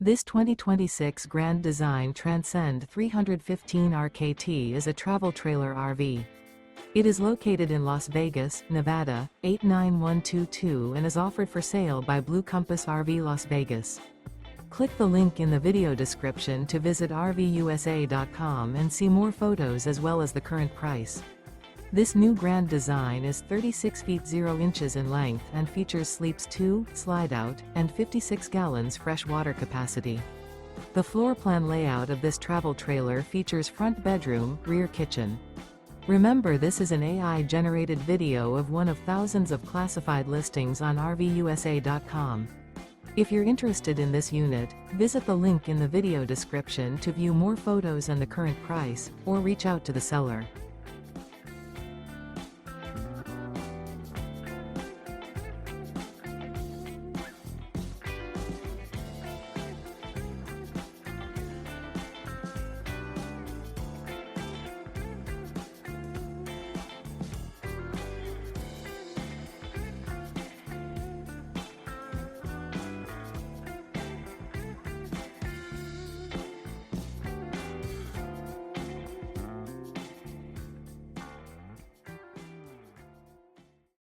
This 2026 Grand Design Transcend 315 RKT is a travel trailer RV. It is located in Las Vegas, Nevada, 89122 and is offered for sale by Blue Compass RV Las Vegas. Click the link in the video description to visit RVUSA.com and see more photos as well as the current price. This new Grand Design is 36 feet 0 inches in length and features sleeps 2, Slideout, and 56 gallons fresh water capacity. The floor plan layout of this travel trailer features front bedroom, rear kitchen. Remember, this is an AI-generated video of one of thousands of classified listings on RVUSA.com. If you're interested in this unit, visit the link in the video description to view more photos and the current price, or reach out to the seller.